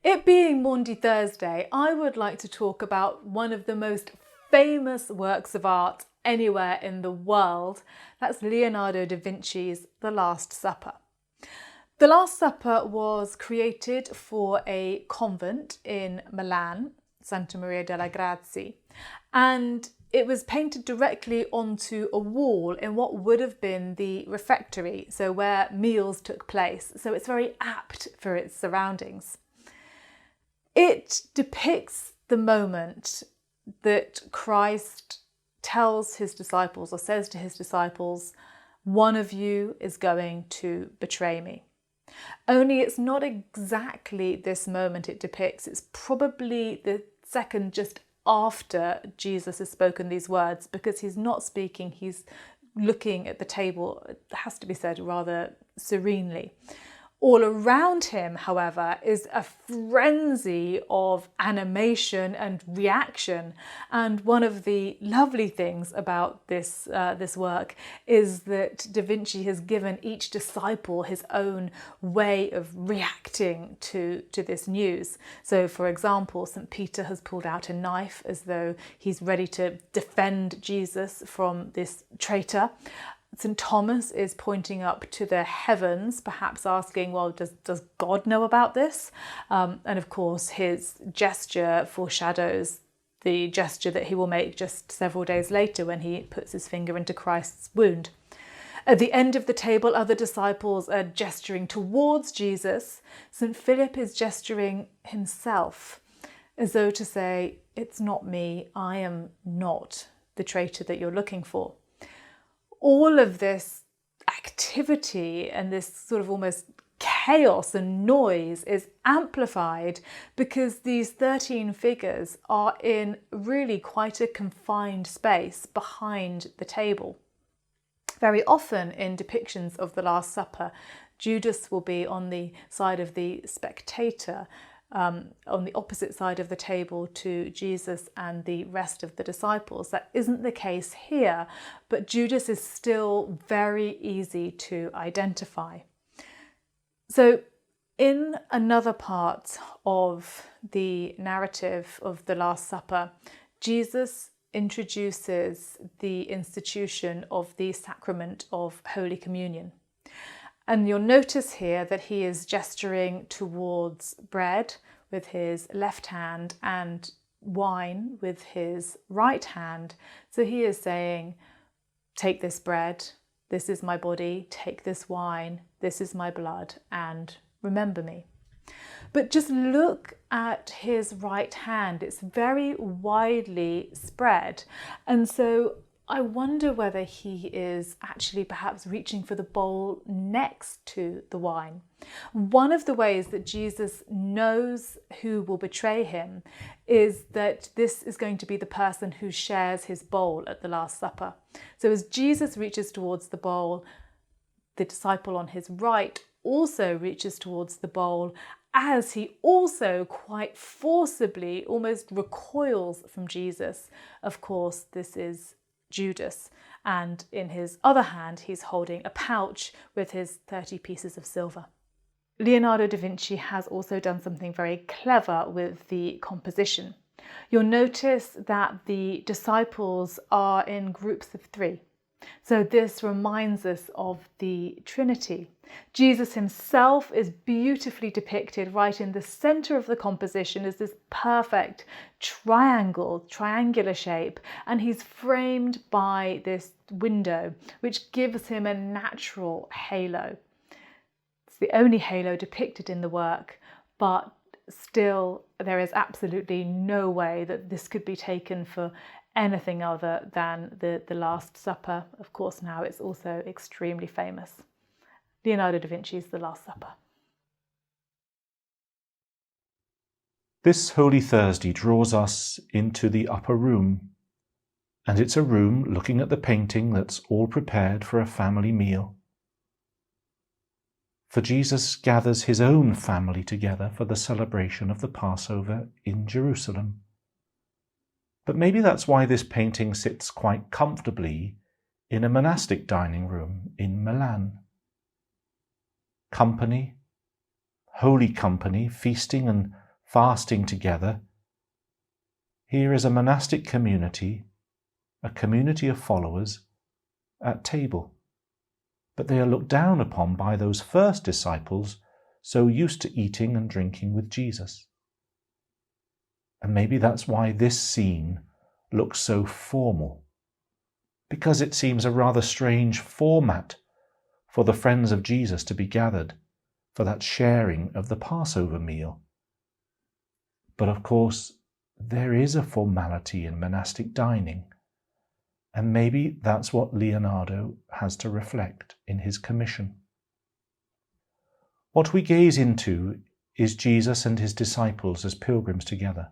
It being Maundy Thursday, I would like to talk about one of the most famous works of art anywhere in the world. That's Leonardo da Vinci's The Last Supper. The Last Supper was created for a convent in Milan, Santa Maria delle Grazie, and it was painted directly onto a wall in what would have been the refectory, so where meals took place. So it's very apt for its surroundings. It depicts the moment that Christ tells his disciples, or says to his disciples, "One of you is going to betray me." Only it's not exactly this moment it depicts. It's probably the second just after Jesus has spoken these words, because he's not speaking, he's looking at the table, it has to be said, rather serenely. All around him, however, is a frenzy of animation and reaction. And one of the lovely things about this work is that Da Vinci has given each disciple his own way of reacting to this news. So, for example, St. Peter has pulled out a knife as though he's ready to defend Jesus from this traitor. St. Thomas is pointing up to the heavens, perhaps asking, well, does God know about this? And of course, his gesture foreshadows the gesture that he will make just several days later when he puts his finger into Christ's wound. At the end of the table, other disciples are gesturing towards Jesus. St. Philip is gesturing himself, as though to say, it's not me, I am not the traitor that you're looking for. All of this activity and this sort of almost chaos and noise is amplified because these 13 figures are in really quite a confined space behind the table. Very often in depictions of the Last Supper, Judas will be on the side of the spectator, on the opposite side of the table to Jesus and the rest of the disciples. That isn't the case here, but Judas is still very easy to identify. So in another part of the narrative of the Last Supper, Jesus introduces the institution of the sacrament of Holy Communion. And you'll notice here that he is gesturing towards bread with his left hand and wine with his right hand. So he is saying, take this bread, this is my body, take this wine, this is my blood, and remember me. But just look at his right hand, it's very widely spread. And so I wonder whether he is actually perhaps reaching for the bowl next to the wine. One of the ways that Jesus knows who will betray him is that this is going to be the person who shares his bowl at the Last Supper. So as Jesus reaches towards the bowl, the disciple on his right also reaches towards the bowl, as he also quite forcibly almost recoils from Jesus. Of course, this is Judas, and in his other hand he's holding a pouch with his 30 pieces of silver. Leonardo da Vinci has also done something very clever with the composition. You'll notice that the disciples are in groups of 3. So this reminds us of the Trinity. Jesus himself is beautifully depicted right in the centre of the composition as this perfect triangular shape, and he's framed by this window, which gives him a natural halo. It's the only halo depicted in the work, but still there is absolutely no way that this could be taken for anything other than the Last Supper. Of course, now it's also extremely famous. Leonardo da Vinci's The Last Supper. This Holy Thursday draws us into the upper room, and it's a room looking at the painting that's all prepared for a family meal. For Jesus gathers his own family together for the celebration of the Passover in Jerusalem. But maybe that's why this painting sits quite comfortably in a monastic dining room in Milan. Company, holy company, feasting and fasting together. Here is a monastic community, a community of followers at table. But they are looked down upon by those first disciples so used to eating and drinking with Jesus. And maybe that's why this scene looks so formal, because it seems a rather strange format for the friends of Jesus to be gathered for that sharing of the Passover meal. But of course, there is a formality in monastic dining, and maybe that's what Leonardo has to reflect in his commission. What we gaze into is Jesus and his disciples as pilgrims together.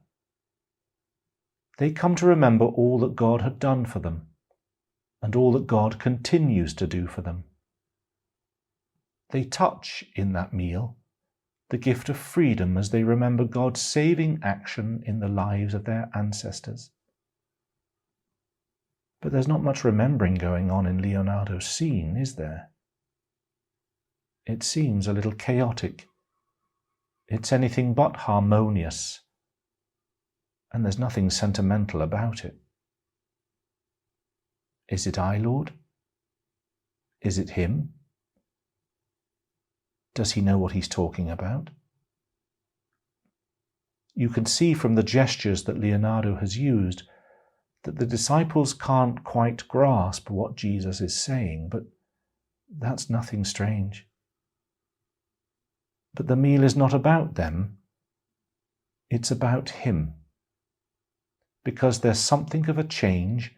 They come to remember all that God had done for them, and all that God continues to do for them. They touch in that meal the gift of freedom as they remember God's saving action in the lives of their ancestors. But there's not much remembering going on in Leonardo's scene, is there? It seems a little chaotic. It's anything but harmonious, and there's nothing sentimental about it. Is it I, Lord? Is it him? Does he know what he's talking about? You can see from the gestures that Leonardo has used that the disciples can't quite grasp what Jesus is saying, but that's nothing strange. But the meal is not about them, it's about him, because there's something of a change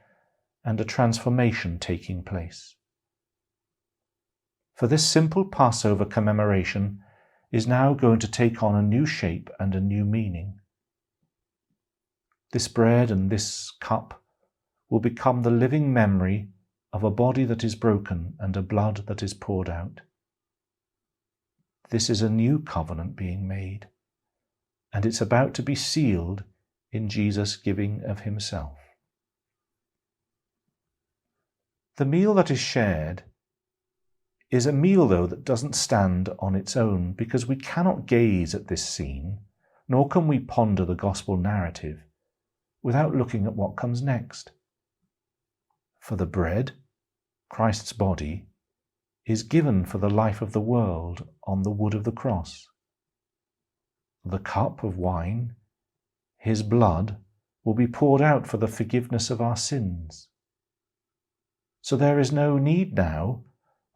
and a transformation taking place. For this simple Passover commemoration is now going to take on a new shape and a new meaning. This bread and this cup will become the living memory of a body that is broken and a blood that is poured out. This is a new covenant being made, and it's about to be sealed in Jesus' giving of himself. The meal that is shared is a meal, though, that doesn't stand on its own, because we cannot gaze at this scene, nor can we ponder the gospel narrative, without looking at what comes next. For the bread, Christ's body, is given for the life of the world on the wood of the cross. The cup of wine, his blood, will be poured out for the forgiveness of our sins. So there is no need now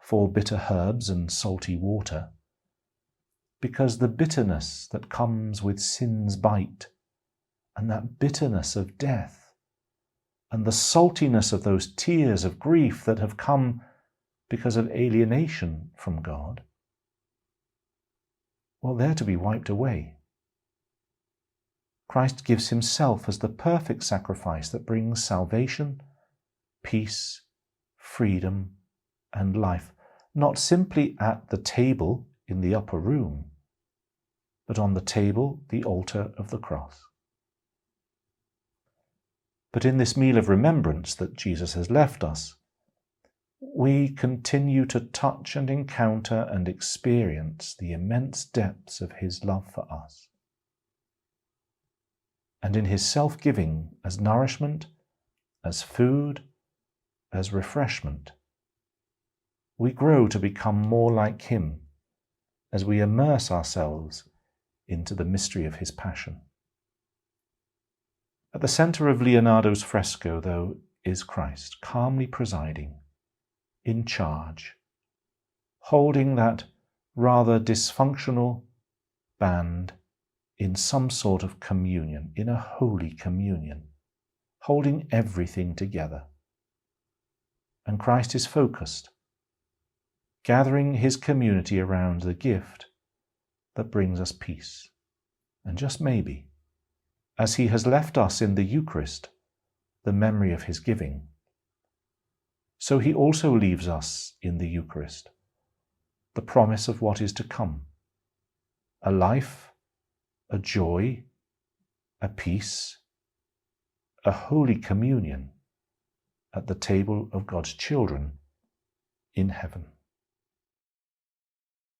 for bitter herbs and salty water, because the bitterness that comes with sin's bite, and that bitterness of death, and the saltiness of those tears of grief that have come because of alienation from God, well, they're to be wiped away. Christ gives himself as the perfect sacrifice that brings salvation, peace, freedom, and life, not simply at the table in the upper room, but on the table, the altar of the cross. But in this meal of remembrance that Jesus has left us, we continue to touch and encounter and experience the immense depths of his love for us. And in his self-giving as nourishment, as food, as refreshment, we grow to become more like him as we immerse ourselves into the mystery of his passion. At the centre of Leonardo's fresco, though, is Christ, calmly presiding, in charge, holding that rather dysfunctional band in some sort of communion, in a holy communion, holding everything together. And Christ is focused, gathering his community around the gift that brings us peace. And just maybe, as he has left us in the Eucharist the memory of his giving, so he also leaves us in the Eucharist the promise of what is to come, a life, a joy, a peace, a holy communion at the table of God's children in heaven.